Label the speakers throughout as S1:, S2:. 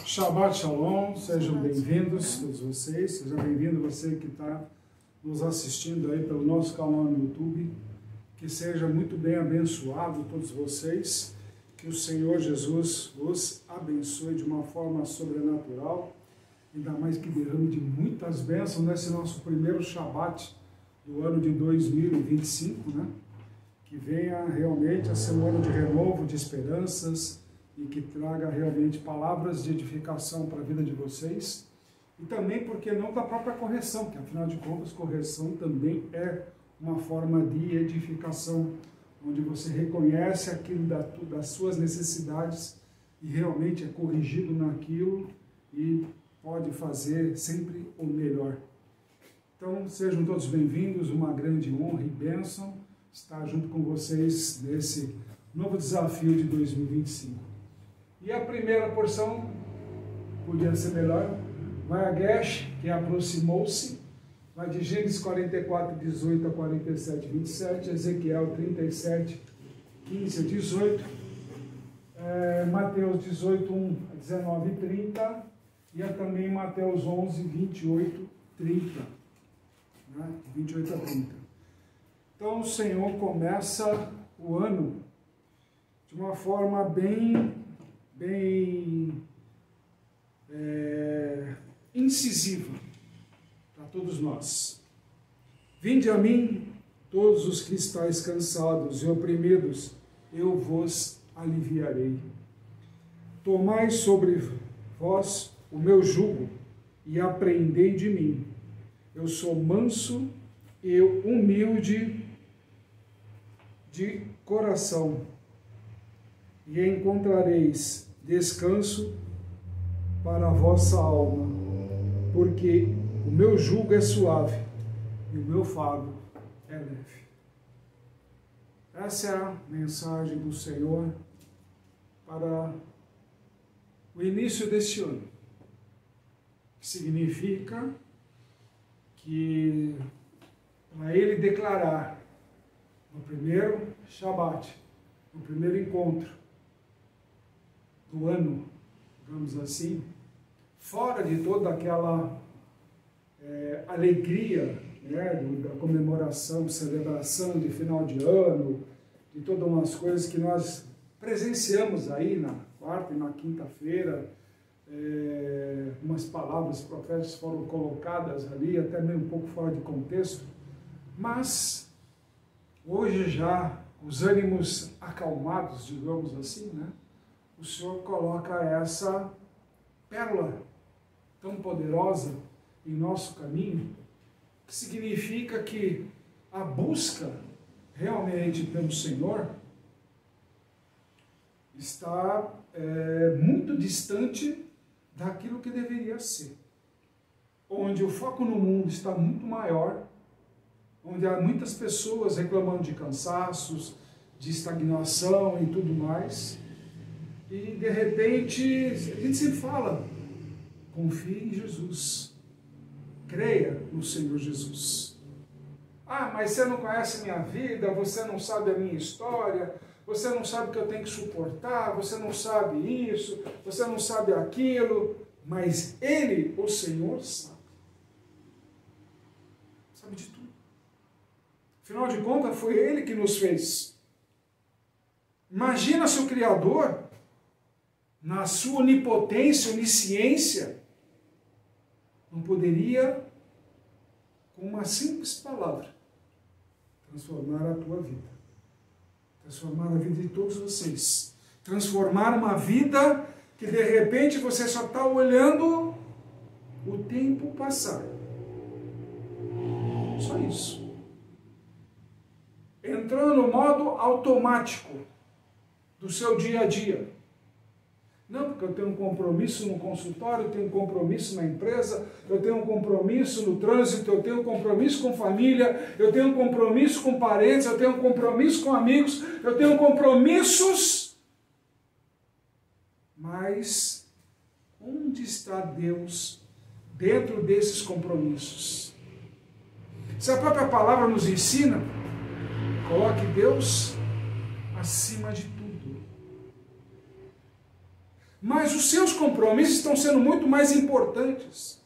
S1: Shabbat Shalom, sejam bem-vindos todos vocês, seja bem-vindo você que está nos assistindo aí pelo nosso canal no YouTube, que seja muito bem abençoado todos vocês, que o Senhor Jesus os abençoe de uma forma sobrenatural, ainda mais que derrame de muitas bênçãos nesse nosso primeiro Shabbat do ano de 2025, né? Que venha realmente a ser um ano de renovo, de esperanças, e que traga realmente palavras de edificação para a vida de vocês, e também, porque não, da própria correção, que afinal de contas, correção também é uma forma de edificação, onde você reconhece aquilo das suas necessidades e realmente é corrigido naquilo e pode fazer sempre o melhor. Então, sejam todos bem-vindos, uma grande honra e bênção estar junto com vocês nesse novo desafio de 2025. E a primeira porção, podia ser melhor, vai a Gesh, que aproximou-se, vai de Gênesis 44, 18 a 47, 27, Ezequiel 37, 15 a 18, Mateus 18, 1 a 19 e 30, e também Mateus 11, 28, 30, né? 28 a 30. Então o Senhor começa o ano de uma forma bem incisiva para todos nós. Vinde a mim, todos os que estáis cansados e oprimidos, eu vos aliviarei. Tomai sobre vós o meu jugo e aprendei de mim. Eu sou manso e humilde de coração, e encontrareis descanso para a vossa alma, porque o meu jugo é suave e o meu fardo é leve. Essa é a mensagem do Senhor para o início deste ano, que significa que para ele declarar no primeiro Shabat, no primeiro encontro do ano, digamos assim, fora de toda aquela alegria, né, da comemoração, celebração de final de ano, de todas umas coisas que nós presenciamos aí na quarta e na quinta-feira, umas palavras proféticas foram colocadas ali, até meio um pouco fora de contexto, mas hoje já os ânimos acalmados, digamos assim, né? O Senhor coloca essa pérola tão poderosa em nosso caminho, que significa que a busca realmente pelo Senhor está muito distante daquilo que deveria ser. Onde o foco no mundo está muito maior, onde há muitas pessoas reclamando de cansaços, de estagnação e tudo mais. E de repente, a gente sempre fala, confie em Jesus, creia no Senhor Jesus. Ah, mas você não conhece minha vida, você não sabe a minha história, você não sabe o que eu tenho que suportar, você não sabe isso, você não sabe aquilo, mas Ele, o Senhor, sabe. Sabe de tudo. Afinal de contas, foi Ele que nos fez. Imagina se o Criador, na sua onipotência, onisciência, não poderia, com uma simples palavra, transformar a tua vida, transformar a vida de todos vocês, transformar uma vida que de repente você só está olhando o tempo passar. Só isso. Entrando no modo automático do seu dia a dia. Não, porque eu tenho um compromisso no consultório, eu tenho um compromisso na empresa, eu tenho um compromisso no trânsito, eu tenho um compromisso com família, eu tenho um compromisso com parentes, eu tenho um compromisso com amigos, eu tenho compromissos. Mas onde está Deus dentro desses compromissos? Se a própria palavra nos ensina, coloque Deus acima de tudo. mas os seus compromissos estão sendo muito mais importantes.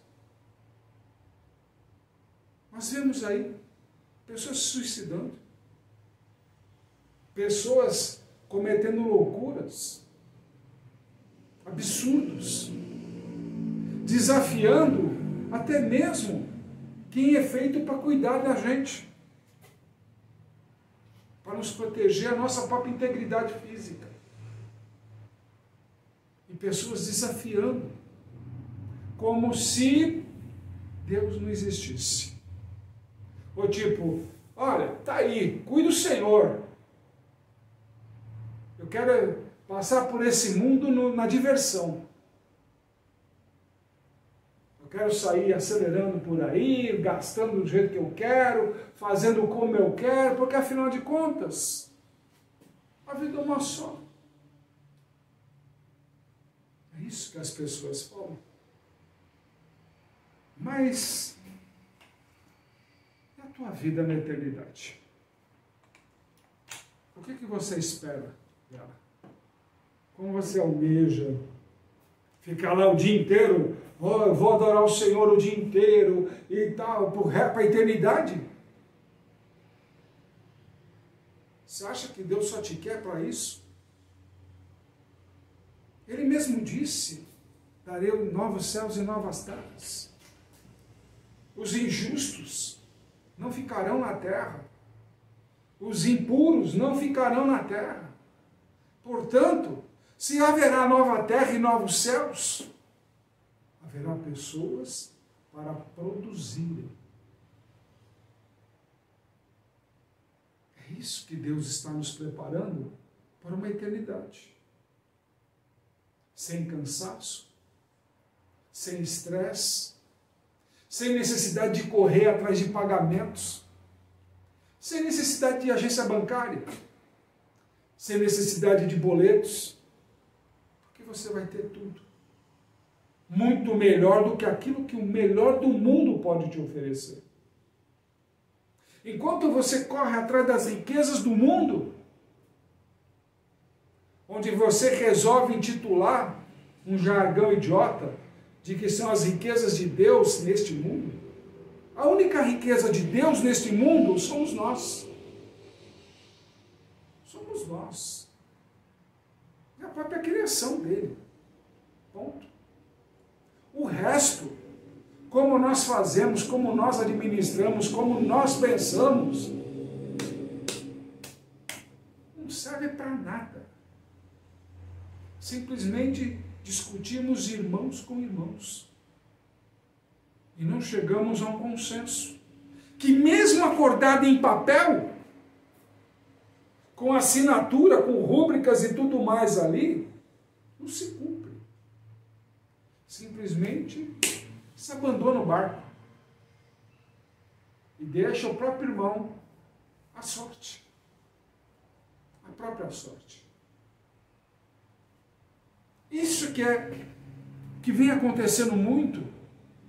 S1: Nós vemos aí pessoas se suicidando, pessoas cometendo loucuras, absurdos, desafiando até mesmo quem é feito para cuidar da gente, para nos proteger a nossa própria integridade física. E pessoas desafiando, como se Deus não existisse. Ou tipo, olha, tá aí, cuida do Senhor. Eu quero passar por esse mundo na diversão. Eu quero sair acelerando por aí, gastando do jeito que eu quero, fazendo como eu quero, porque afinal de contas, a vida é uma só. É isso que as pessoas falam. Mas e a tua vida na eternidade? O que você espera dela? Como você almeja ficar lá o dia inteiro? Oh, eu vou adorar o Senhor o dia inteiro e tal, para a eternidade? Você acha que Deus só te quer para isso? Ele mesmo disse, darei novos céus e novas terras. Os injustos não ficarão na terra. Os impuros não ficarão na terra. Portanto, se haverá nova terra e novos céus, haverá pessoas para produzirem. É isso que Deus está nos preparando para uma eternidade. Sem cansaço, sem estresse, sem necessidade de correr atrás de pagamentos, sem necessidade de agência bancária, sem necessidade de boletos, porque você vai ter tudo. Muito melhor do que aquilo que o melhor do mundo pode te oferecer. Enquanto você corre atrás das riquezas do mundo, onde você resolve intitular um jargão idiota de que são as riquezas de Deus neste mundo, a única riqueza de Deus neste mundo somos nós. Somos nós. É a própria criação dele. Ponto. O resto, como nós fazemos, como nós administramos, como nós pensamos, não serve para nada. Simplesmente discutimos irmãos com irmãos. E não chegamos a um consenso. Que mesmo acordado em papel, com assinatura, com rúbricas e tudo mais ali, não se cumpre. Simplesmente se abandona o barco. E deixa o próprio irmão à sorte. A própria sorte. Isso que vem acontecendo muito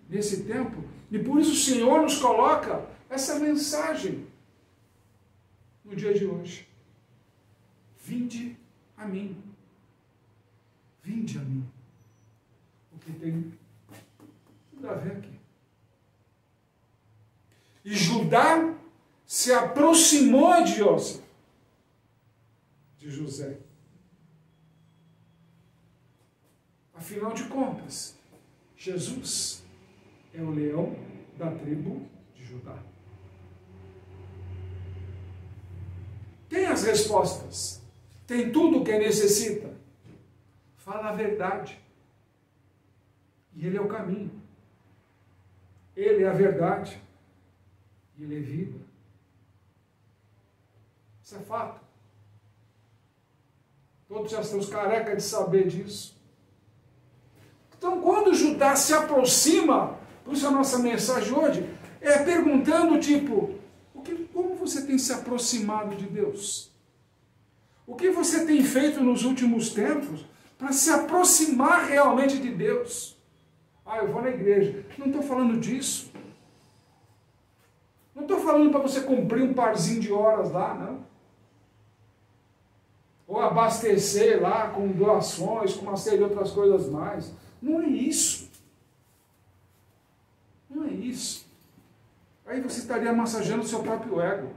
S1: nesse tempo, e por isso o Senhor nos coloca essa mensagem no dia de hoje. Vinde a mim. Vinde a mim. O que tem tudo a ver aqui. E Judá se aproximou de Iosef, de José. Afinal de contas, Jesus é o leão da tribo de Judá. Tem as respostas, tem tudo o que necessita. Fala a verdade. E ele é o caminho. Ele é a verdade. E ele é vida. Isso é fato. Todos já estamos carecas de saber disso. Então, quando Judá se aproxima, por isso a nossa mensagem hoje é perguntando, tipo, como você tem se aproximado de Deus? O que você tem feito nos últimos tempos para se aproximar realmente de Deus? Ah, eu vou na igreja. Não estou falando disso. Não estou falando para você cumprir um parzinho de horas lá, não. ou abastecer lá com doações, com uma série de outras coisas mais. Não é isso. Não é isso. Aí você estaria massageando o seu próprio ego.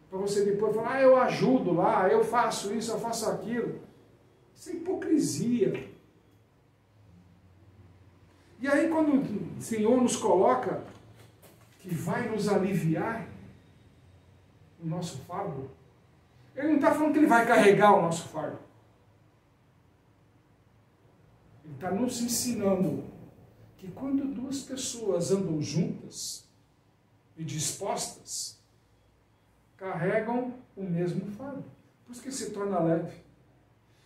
S1: Para você depois falar, eu ajudo lá, eu faço isso, eu faço aquilo. Isso é hipocrisia. E aí quando o Senhor nos coloca que vai nos aliviar o nosso fardo, Ele não está falando que Ele vai carregar o nosso fardo. Ele está nos ensinando que quando duas pessoas andam juntas e dispostas, carregam o mesmo fardo. Por isso que se torna leve.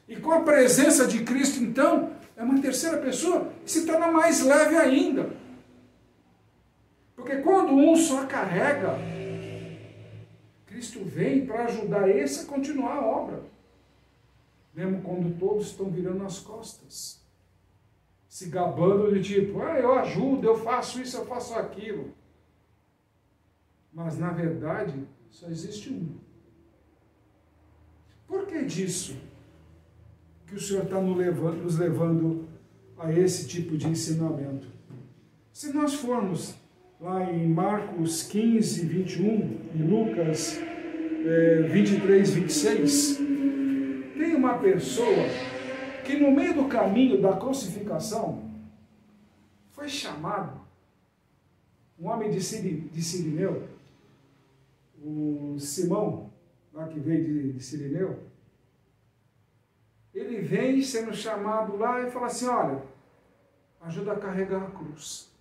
S1: E com a presença de Cristo, então, é uma terceira pessoa que se torna mais leve ainda. Porque quando um só carrega, Cristo vem para ajudar esse a continuar a obra. Mesmo quando todos estão virando as costas. Se gabando de tipo, eu ajudo, eu faço isso, eu faço aquilo. Mas na verdade, só existe um. Por que disso? Que o Senhor está nos levando a esse tipo de ensinamento. Se nós formos lá em Marcos 15, 21 e Lucas 23, 26, tem uma pessoa que no meio do caminho da crucificação foi chamado, um homem de Cirineu, o Simão, lá que veio de Cirineu, ele vem sendo chamado lá e fala assim, olha, ajuda a carregar a cruz.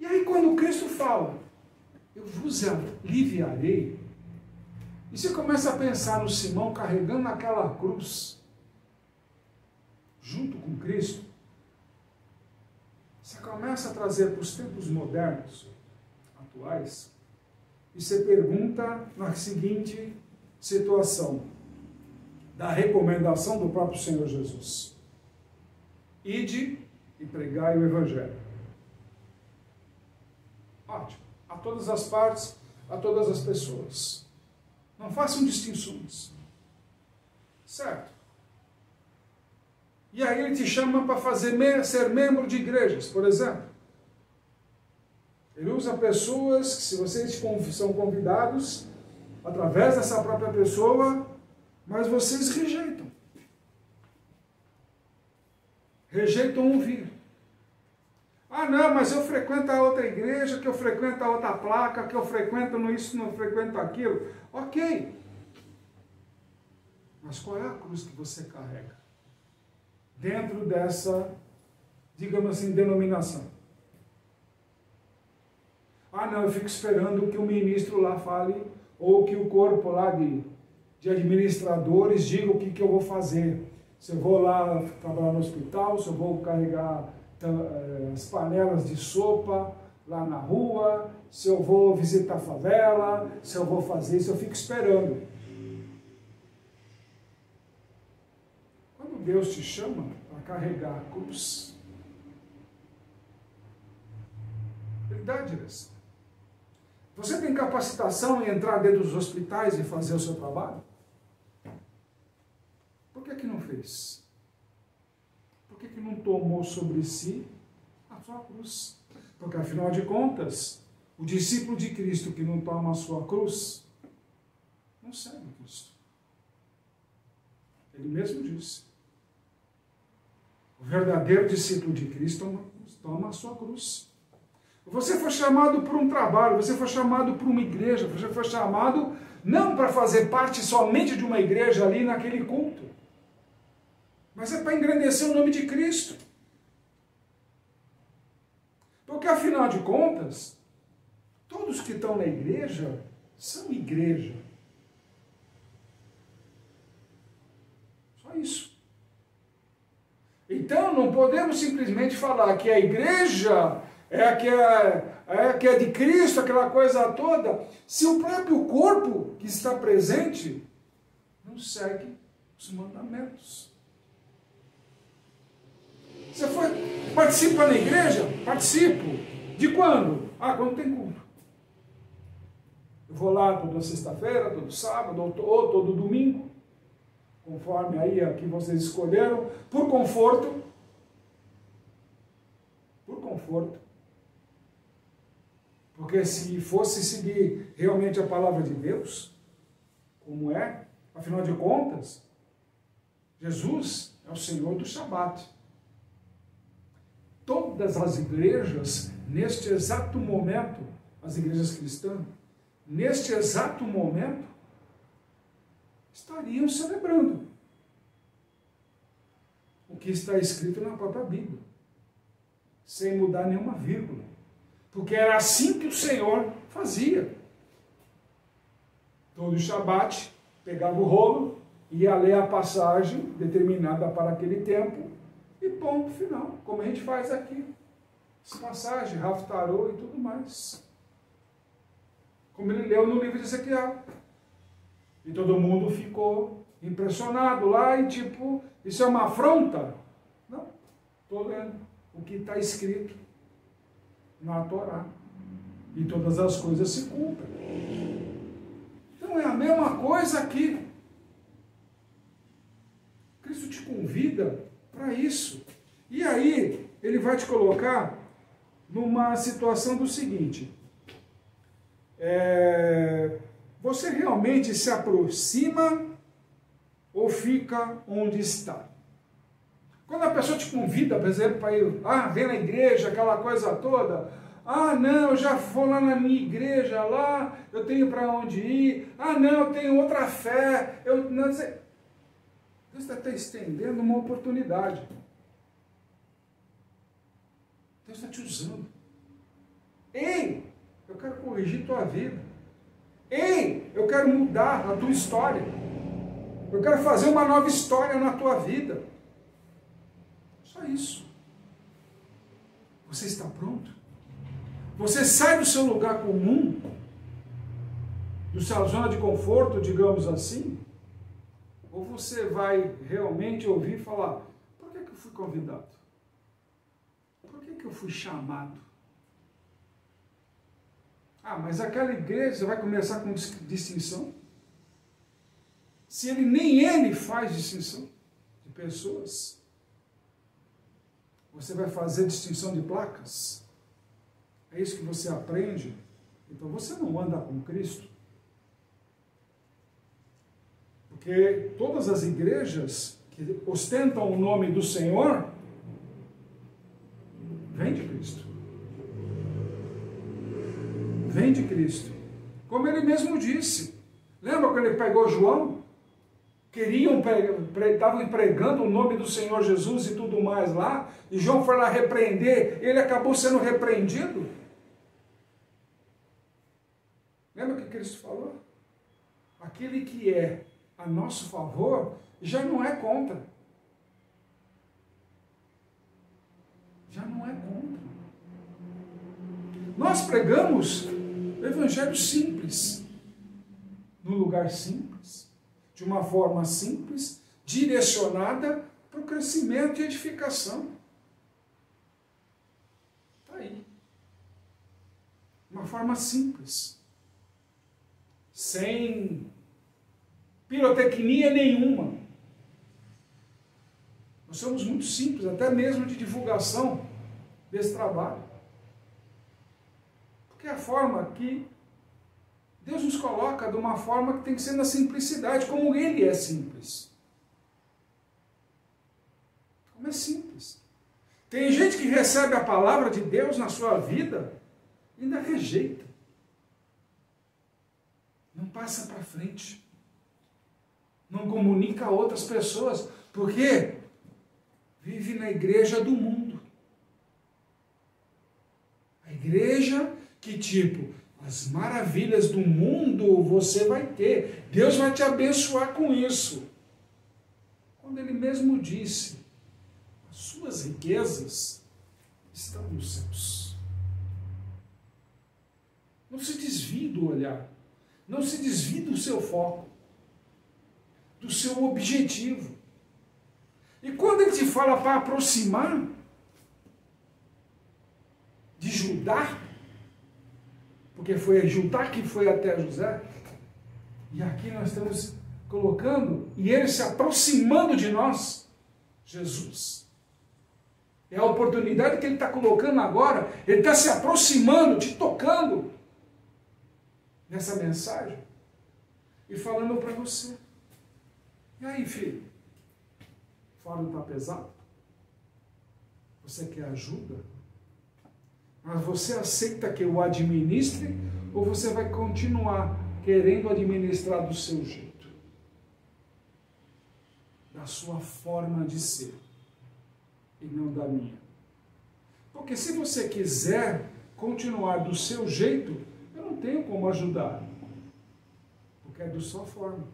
S1: E aí quando Cristo fala, eu vos aliviarei, e você começa a pensar no Simão carregando aquela cruz, junto com Cristo, você começa a trazer para os tempos modernos, atuais, e você pergunta na seguinte situação, da recomendação do próprio Senhor Jesus. Ide e pregai o Evangelho. Ótimo. A todas as partes, a todas as pessoas. Não façam distinções. Certo? E aí ele te chama para ser membro de igrejas, por exemplo. Ele usa pessoas que, se vocês são convidados, através dessa própria pessoa, mas vocês rejeitam. Rejeitam ouvir. Ah, não, mas eu frequento a outra igreja, que eu frequento a outra placa, que eu frequento isso, não frequento aquilo. Ok. Mas qual é a cruz que você carrega? Dentro dessa, digamos assim, denominação. Ah, não, eu fico esperando que o ministro lá fale, ou que o corpo lá de administradores diga o que eu vou fazer. Se eu vou lá trabalhar no hospital, se eu vou carregar as panelas de sopa lá na rua, se eu vou visitar a favela, se eu vou fazer isso, eu fico esperando. Quando Deus te chama para carregar a cruz, Ele dá a direção. Você tem capacitação em entrar dentro dos hospitais e fazer o seu trabalho? Por que não fez? Por que não tomou sobre si a sua cruz? Porque, afinal de contas, o discípulo de Cristo que não toma a sua cruz, não segue Cristo. Ele mesmo disse. O verdadeiro discípulo de Cristo toma a sua cruz. Você foi chamado por um trabalho, você foi chamado por uma igreja, você foi chamado não para fazer parte somente de uma igreja ali naquele culto, mas é para engrandecer o nome de Cristo. Porque, afinal de contas, todos que estão na igreja são igreja. Só isso. Então, não podemos simplesmente falar que a igreja é a que é de Cristo, aquela coisa toda, se o próprio corpo que está presente não segue os mandamentos. Você participa na igreja? Participo. De quando? Ah, quando tem culto. Eu vou lá toda sexta-feira, todo sábado, ou todo domingo, conforme aí a que vocês escolheram, por conforto. Por conforto. Porque se fosse seguir realmente a palavra de Deus, como é, afinal de contas, Jesus é o Senhor do Shabat. Todas as igrejas, neste exato momento, as igrejas cristãs, neste exato momento, estariam celebrando o que está escrito na própria Bíblia, sem mudar nenhuma vírgula, porque era assim que o Senhor fazia. Todo Shabat pegava o rolo, ia ler a passagem determinada para aquele tempo e ponto final, como a gente faz aqui. Essa passagem, Haftarah e tudo mais. Como ele leu no livro de Ezequiel. E todo mundo ficou impressionado lá e tipo, isso é uma afronta? Não, estou lendo o que está escrito na Torá. E todas as coisas se cumprem. Então é a mesma coisa aqui. Cristo te convida para isso. E aí, ele vai te colocar numa situação do seguinte. Você realmente se aproxima ou fica onde está? Quando a pessoa te convida, por exemplo, para ir, vem na igreja, aquela coisa toda, não, eu já vou lá na minha igreja, lá, eu tenho para onde ir, não, eu tenho outra fé, não sei. Deus está até estendendo uma oportunidade. Deus está te usando. Ei, eu quero corrigir tua vida. Ei, eu quero mudar a tua história. Eu quero fazer uma nova história na tua vida. Só isso. Você está pronto? Você sai do seu lugar comum, do sua zona de conforto, digamos assim, ou você vai realmente ouvir e falar, por que eu fui convidado? Por que eu fui chamado? Mas aquela igreja vai começar com distinção? Se nem ele faz distinção de pessoas, você vai fazer distinção de placas? É isso que você aprende? Então você não anda com Cristo. Porque todas as igrejas que ostentam o nome do Senhor, vem de Cristo. Vem de Cristo. Como ele mesmo disse. Lembra quando ele pegou João? Estavam pregando o nome do Senhor Jesus e tudo mais lá, e João foi lá repreender, ele acabou sendo repreendido. Lembra o que Cristo falou? Aquele que é a nosso favor, já não é contra. Já não é contra. Nós pregamos o evangelho simples, no lugar simples, de uma forma simples, direcionada para o crescimento e edificação. Está aí. Uma forma simples. Sem pirotecnia nenhuma. Nós somos muito simples, até mesmo de divulgação desse trabalho. Porque é a forma que Deus nos coloca de uma forma que tem que ser na simplicidade, como Ele é simples. Como é simples. Tem gente que recebe a palavra de Deus na sua vida e ainda rejeita. Não passa para frente. Não comunica a outras pessoas. Porque vive na igreja do mundo. A igreja que tipo, as maravilhas do mundo você vai ter. Deus vai te abençoar com isso. Quando ele mesmo disse, as suas riquezas estão nos céus. Não se desvie do olhar. Não se desvie do seu foco. Do seu objetivo. E quando ele te fala para aproximar de Judá, porque foi Judá que foi até José. E aqui nós estamos colocando, e ele se aproximando de nós, Jesus. É a oportunidade que ele está colocando agora, ele está se aproximando, te tocando nessa mensagem e falando para você. E aí, filho? O fardo está pesado? Você quer ajuda? Mas você aceita que eu administre ou você vai continuar querendo administrar do seu jeito? Da sua forma de ser e não da minha. Porque se você quiser continuar do seu jeito, eu não tenho como ajudar. Porque é da sua forma.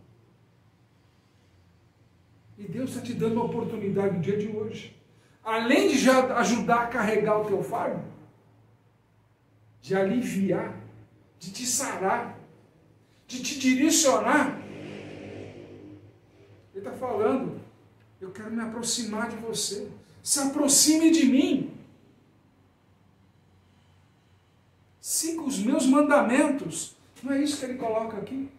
S1: E Deus está te dando a oportunidade no dia de hoje. Além de já ajudar a carregar o teu fardo, de aliviar, de te sarar, de te direcionar. Ele está falando, eu quero me aproximar de você. Se aproxime de mim. Siga os meus mandamentos. Não é isso que ele coloca aqui?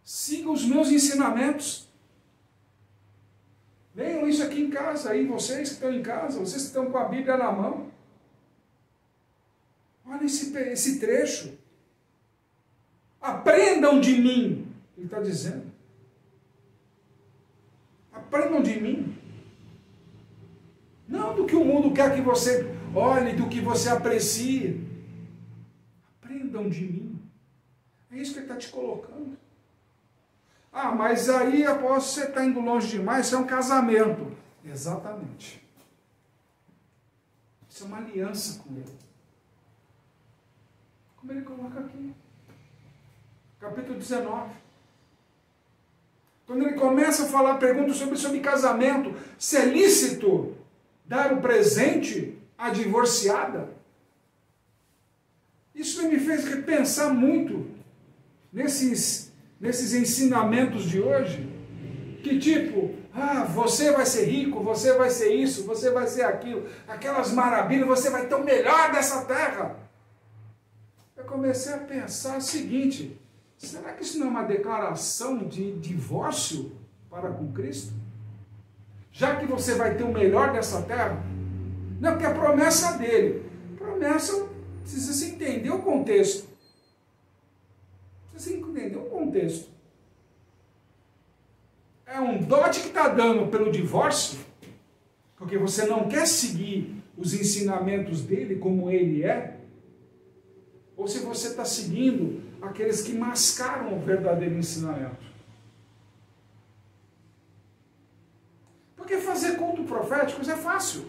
S1: Siga os meus ensinamentos. Leiam isso aqui em casa, aí vocês que estão em casa, vocês que estão com a Bíblia na mão. Olha esse trecho. Aprendam de mim, ele está dizendo. Aprendam de mim. Não do que o mundo quer que você olhe, do que você aprecie. Aprendam de mim. É isso que ele está te colocando. Ah, mas aí após você está indo longe demais, isso é um casamento. Exatamente. Isso é uma aliança com ele. Como ele coloca aqui. Capítulo 19. Quando ele começa a falar, pergunta sobre casamento, se é lícito dar o presente à divorciada. Isso me fez repensar muito nesses ensinamentos de hoje, que tipo, você vai ser rico, você vai ser isso, você vai ser aquilo, aquelas maravilhas, você vai ter o melhor dessa terra. Eu comecei a pensar o seguinte, será que isso não é uma declaração de divórcio para com Cristo? Já que você vai ter o melhor dessa terra? Não, porque a promessa dele, promessa, precisa se entender o contexto. Precisa entender o contexto. É um dote que está dando pelo divórcio, porque você não quer seguir os ensinamentos dele como ele é, ou se você está seguindo aqueles que mascaram o verdadeiro ensinamento. Porque fazer culto profético é fácil.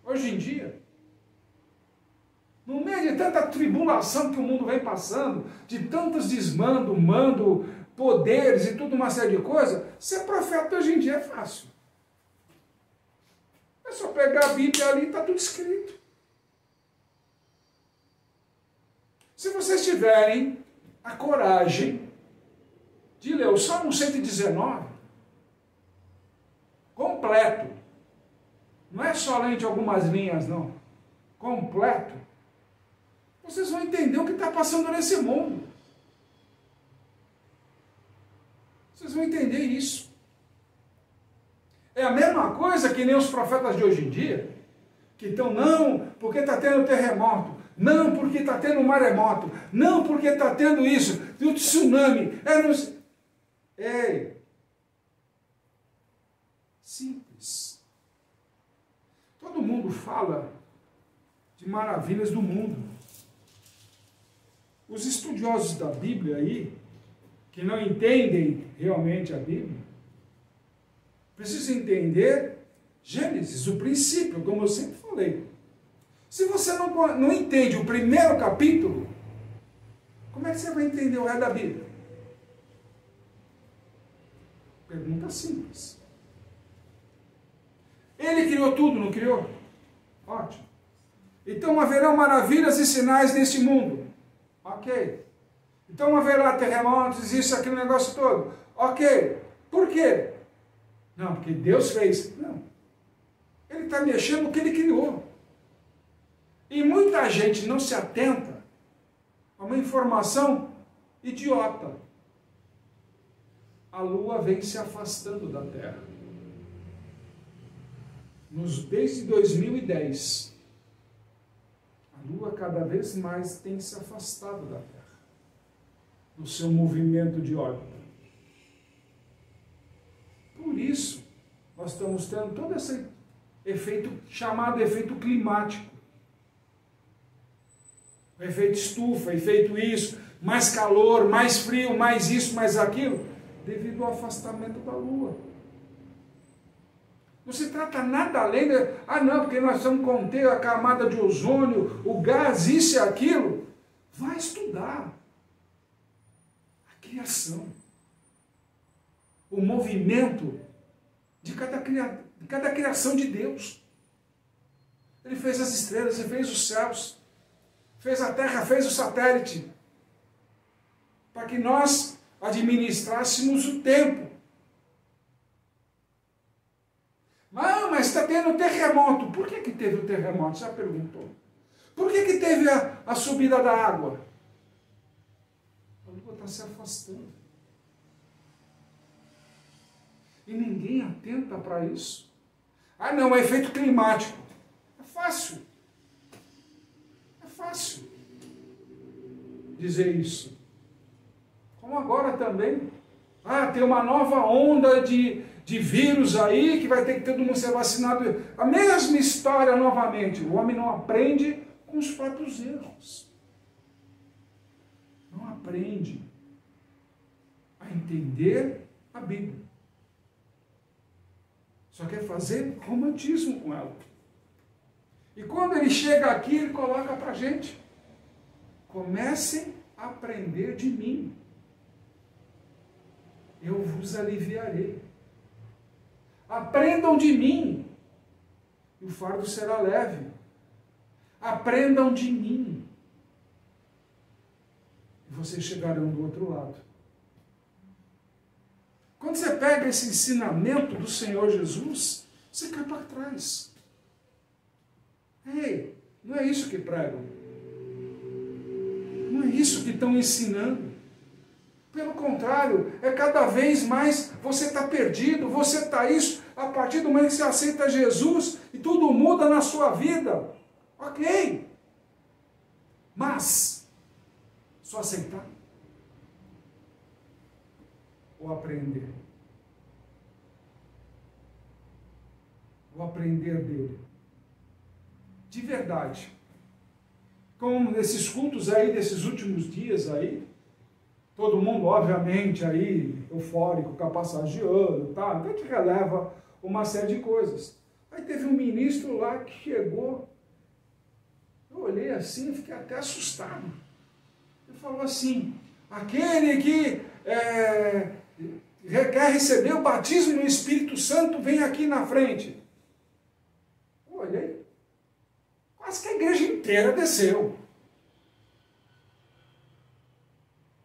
S1: Hoje em dia, no meio de tanta tribulação que o mundo vem passando, de tantos desmandos, mando, poderes e tudo uma série de coisas, ser profeta hoje em dia é fácil. É só pegar a Bíblia ali e está tudo escrito. Se vocês tiverem a coragem de ler o Salmo 119, completo, não é só ler de algumas linhas, não, completo, vocês vão entender o que está passando nesse mundo. Vocês vão entender isso. É a mesma coisa que nem os profetas de hoje em dia, que estão, não, porque está tendo terremoto, não, porque está tendo maremoto, não, porque está tendo isso, tem o tsunami. Ei, simples. Todo mundo fala de maravilhas do mundo. Os estudiosos da Bíblia aí, que não entendem realmente a Bíblia, precisam entender Gênesis, o princípio, como eu sempre falei. Se você não entende o primeiro capítulo, como é que você vai entender o resto da Bíblia? Pergunta simples. Ele criou tudo, não criou? Ótimo. Então haverão maravilhas e sinais neste mundo. Ok. Então haverá terremotos, isso, aquele negócio todo. Ok. Por quê? Não, porque Deus fez. Não. Ele está mexendo no que ele criou. E muita gente não se atenta a uma informação idiota. A Lua vem se afastando da Terra. Desde 2010, a Lua cada vez mais tem se afastado da Terra, no seu movimento de órbita. Por isso, nós estamos tendo todo esse efeito chamado efeito climático. O efeito estufa, efeito isso, mais calor, mais frio, mais isso, mais aquilo, devido ao afastamento da Lua. Não se trata nada além de, não, porque nós vamos conter a camada de ozônio, o gás, isso e aquilo. Vai estudar a criação, o movimento de cada criação de Deus. Ele fez as estrelas, ele fez os céus, fez a terra, fez o satélite, para que nós administrássemos o tempo. Mas está tendo terremoto. Por que teve o terremoto? Já perguntou. Por que teve a subida da água? A Lua está se afastando. E ninguém atenta para isso. Não, é efeito climático. É fácil. É fácil dizer isso. Como agora também. Tem uma nova onda de vírus aí, que vai ter que todo mundo ser vacinado. A mesma história novamente. O homem não aprende com os próprios erros. Não aprende a entender a Bíblia. Só quer fazer romantismo com ela. E quando ele chega aqui, ele coloca para a gente: comecem a aprender de mim. Eu vos aliviarei. Aprendam de mim, e o fardo será leve. Aprendam de mim, e vocês chegarão do outro lado. Quando você pega esse ensinamento do Senhor Jesus, você cai para trás. Ei, não é isso que pregam. Não é isso que estão ensinando. Pelo contrário, é cada vez mais você está perdido, você está isso, a partir do momento que você aceita Jesus e tudo muda na sua vida. Ok. Mas, só aceitar ou aprender? Ou aprender dele? De verdade. Como nesses cultos aí, desses últimos dias aí, todo mundo, obviamente, aí, eufórico, com a passagem de ano, tá? Então a gente releva uma série de coisas. Aí teve um ministro lá que chegou, eu olhei assim e fiquei até assustado. Ele falou assim: aquele que quer receber o batismo no Espírito Santo, vem aqui na frente. Eu olhei, quase que a igreja inteira desceu.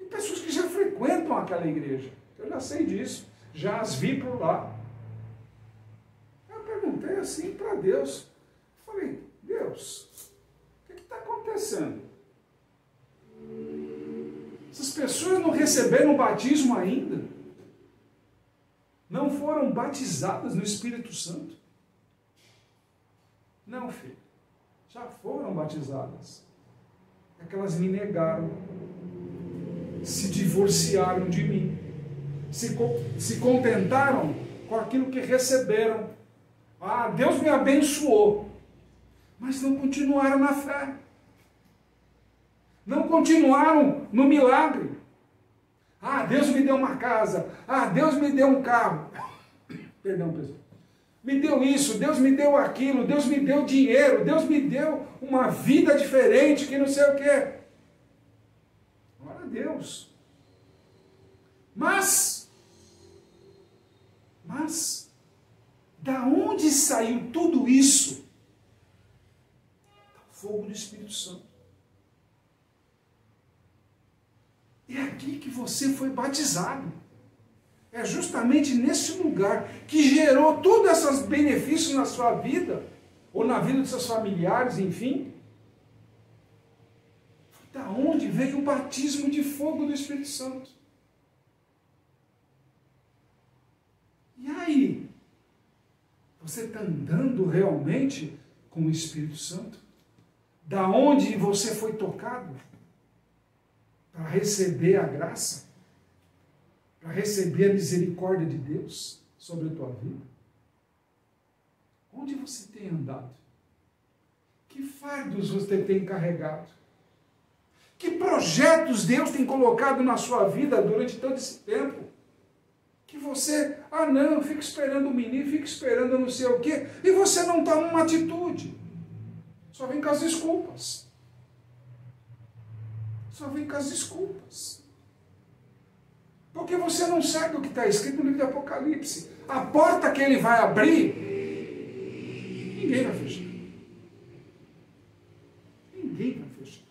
S1: Pessoas que já frequentam aquela igreja. Eu já sei disso, já as vi por lá. Eu perguntei assim para Deus. Falei: Deus, o que está acontecendo? Essas pessoas não receberam o batismo ainda? Não foram batizadas no Espírito Santo? Não, filho. Já foram batizadas. É que elas me negaram. Se divorciaram de mim, se contentaram com aquilo que receberam. Deus me abençoou, mas não continuaram na fé, não continuaram no milagre. Deus me deu uma casa, Deus me deu um carro, perdão, pessoal, me deu isso, Deus me deu aquilo, Deus me deu dinheiro, Deus me deu uma vida diferente, que não sei o quê. Glória a Deus. Mas, da onde saiu tudo isso? Do fogo do Espírito Santo. É aqui que você foi batizado. É justamente nesse lugar que gerou todos esses benefícios na sua vida, ou na vida dos seus familiares, enfim. Da onde veio o batismo de fogo do Espírito Santo? E aí? Você está andando realmente com o Espírito Santo? Da onde você foi tocado? Para receber a graça? Para receber a misericórdia de Deus sobre a tua vida? Onde você tem andado? Que fardos você tem carregado? Que projetos Deus tem colocado na sua vida durante todo esse tempo? Que você, não, fica esperando o menino, fica esperando não sei o quê, e você não toma uma atitude. Só vem com as desculpas. Só vem com as desculpas. Porque você não sabe o que está escrito no livro de Apocalipse. A porta que ele vai abrir, ninguém vai fechar. Ninguém vai fechar.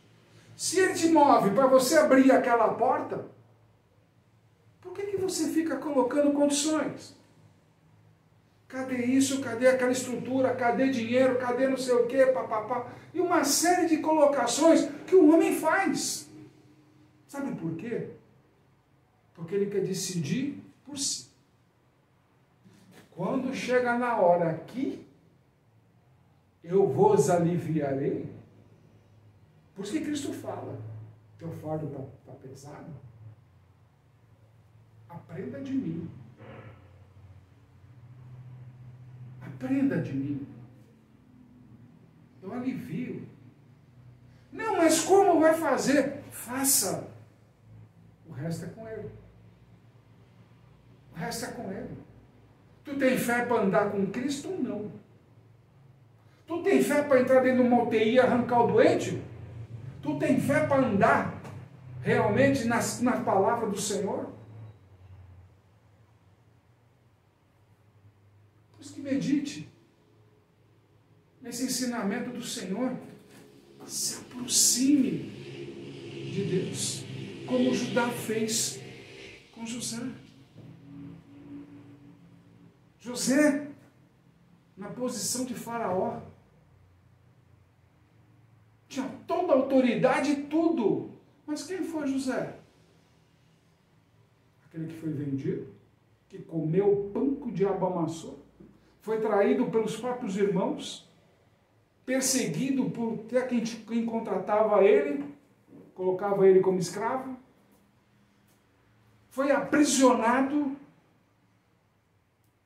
S1: Se ele te move para você abrir aquela porta, por que você fica colocando condições? Cadê isso? Cadê aquela estrutura? Cadê dinheiro? Cadê não sei o quê? Papapá. E uma série de colocações que o homem faz. Sabe por quê? Porque ele quer decidir por si. Quando chega na hora aqui, eu vos aliviarei. Por isso que Cristo fala, teu fardo está pesado. Aprenda de mim. Aprenda de mim. Eu alivio. Não, mas como vai fazer? Faça. O resto é com ele. O resto é com ele. Tu tem fé para andar com Cristo ou não? Tu tem fé para entrar dentro de uma UTI e arrancar o doente? Tu tem fé para andar realmente na palavra do Senhor? Por isso que medite nesse ensinamento do Senhor. Se aproxime de Deus, como Judá fez com José. José, na posição de Faraó, tinha toda a autoridade e tudo. Mas quem foi José? Aquele que foi vendido, que comeu o pão que o diabo amassou, foi traído pelos próprios irmãos, perseguido por até quem contratava ele, colocava ele como escravo, foi aprisionado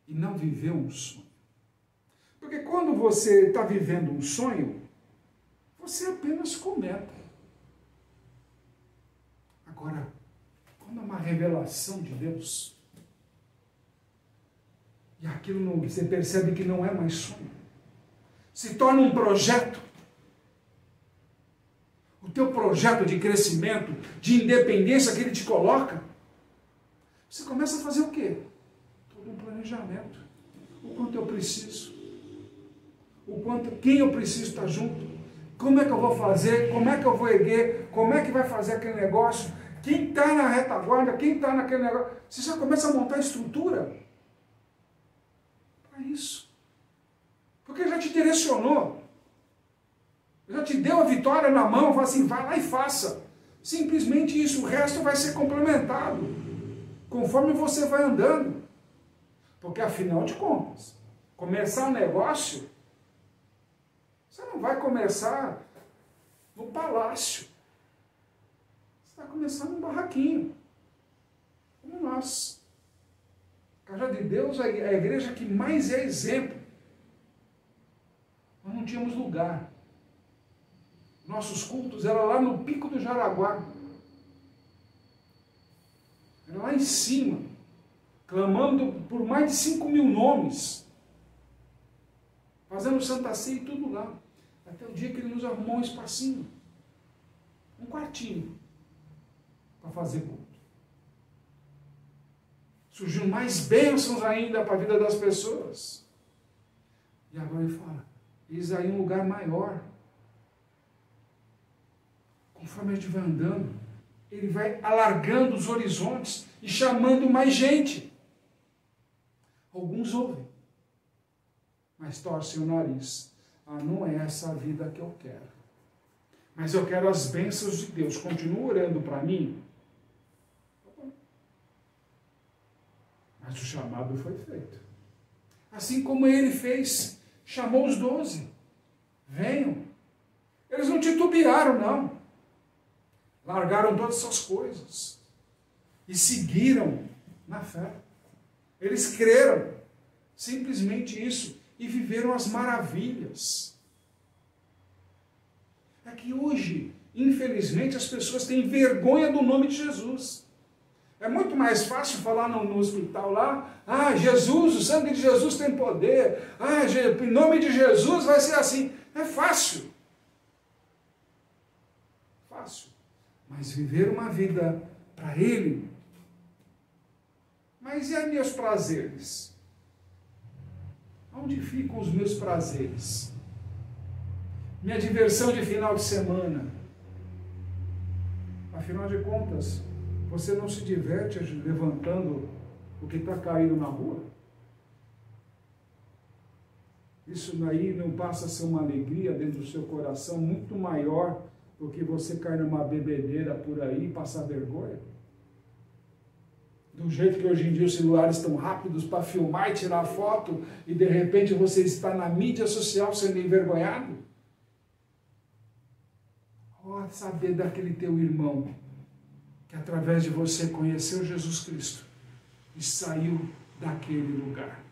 S1: e não viveu um sonho. Porque quando você está vivendo um sonho, você apenas comenta. Agora, quando é uma revelação de Deus, e aquilo você percebe que não é mais sonho, se torna um projeto, o teu projeto de crescimento, de independência que ele te coloca, você começa a fazer o quê? Todo um planejamento. O quanto eu preciso, quem eu preciso estar junto, como é que eu vou fazer, como é que eu vou erguer, como é que vai fazer aquele negócio, quem está na retaguarda, quem está naquele negócio. Você já começa a montar estrutura para isso. Porque já te direcionou, já te deu a vitória na mão, fala assim, vai lá e faça. Simplesmente isso, o resto vai ser complementado, conforme você vai andando. Porque afinal de contas, começar um negócio, você não vai começar no palácio. Você vai começar num barraquinho, como nós. Casa de Deus é a igreja que mais é exemplo. Nós não tínhamos lugar. Nossos cultos eram lá no Pico do Jaraguá. Era lá em cima, clamando por mais de 5.000 nomes. Fazendo Santa Ceia e tudo lá. Até o dia que ele nos arrumou um espacinho. Um quartinho. Para fazer culto. Surgiram mais bênçãos ainda para a vida das pessoas. E agora ele fala, eis aí um lugar maior. Conforme a gente vai andando, ele vai alargando os horizontes e chamando mais gente. Alguns ouvem, mas torcem o nariz. Não é essa a vida que eu quero. mas eu quero as bênçãos de Deus. Continua orando para mim? Mas o chamado foi feito. Assim como ele fez, chamou os 12. Venham. Eles não titubearam, não. Largaram todas essas coisas. E seguiram na fé. Eles creram. Simplesmente isso. E viveram as maravilhas. É que hoje, infelizmente, as pessoas têm vergonha do nome de Jesus. É muito mais fácil falar no hospital lá, Jesus, o sangue de Jesus tem poder, em nome de Jesus vai ser assim. É fácil. Fácil. Mas viver uma vida para Ele. Mas e aí meus prazeres? Onde ficam os meus prazeres? Minha diversão de final de semana? Afinal de contas, você não se diverte levantando o que está caído na rua? Isso daí não passa a ser uma alegria dentro do seu coração muito maior do que você cair numa bebedeira por aí e passar vergonha? Do jeito que hoje em dia os celulares estão rápidos para filmar e tirar foto e de repente você está na mídia social sendo envergonhado? Ó, saber daquele teu irmão que através de você conheceu Jesus Cristo e saiu daquele lugar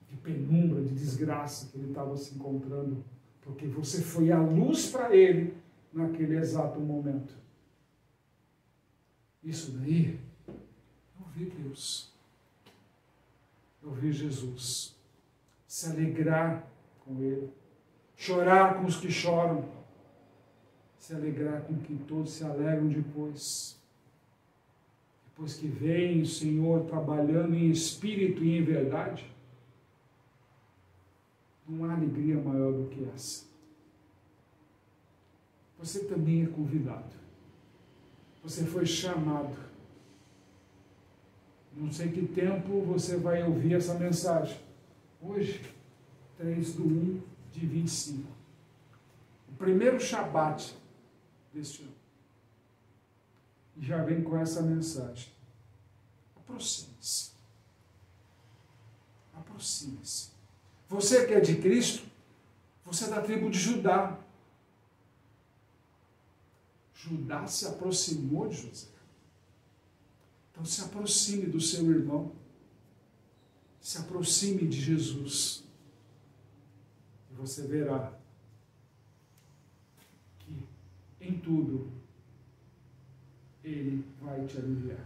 S1: de penumbra, de desgraça que ele estava se encontrando, porque você foi a luz para ele naquele exato momento. Isso daí, eu vi Deus, eu vi Jesus, se alegrar com ele, chorar com os que choram, se alegrar com que todos se alegram depois que vem o Senhor trabalhando em espírito e em verdade. Não há alegria maior do que essa. Você também é convidado. Você foi chamado. Não sei que tempo você vai ouvir essa mensagem. Hoje, 3/1/25. O primeiro Shabat deste ano. E já vem com essa mensagem. Aproxime-se. Aproxime-se. Você que é de Cristo, você é da tribo de Judá. Judá se aproximou de José. Então se aproxime do seu irmão. Se aproxime de Jesus. E você verá que em tudo Ele vai te aliviar.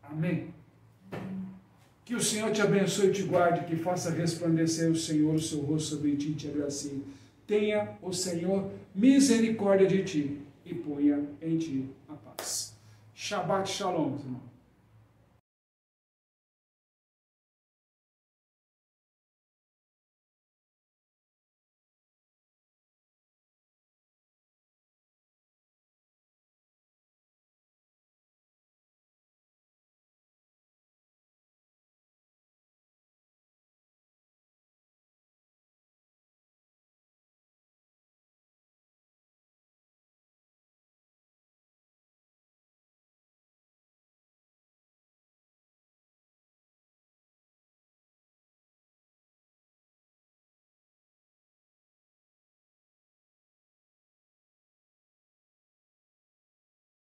S1: Amém? Que o Senhor te abençoe e te guarde, que faça resplandecer o Senhor o seu rosto sobre ti e te agracie. Tenha o Senhor misericórdia de ti e ponha em ti a paz. Shabbat Shalom, irmão.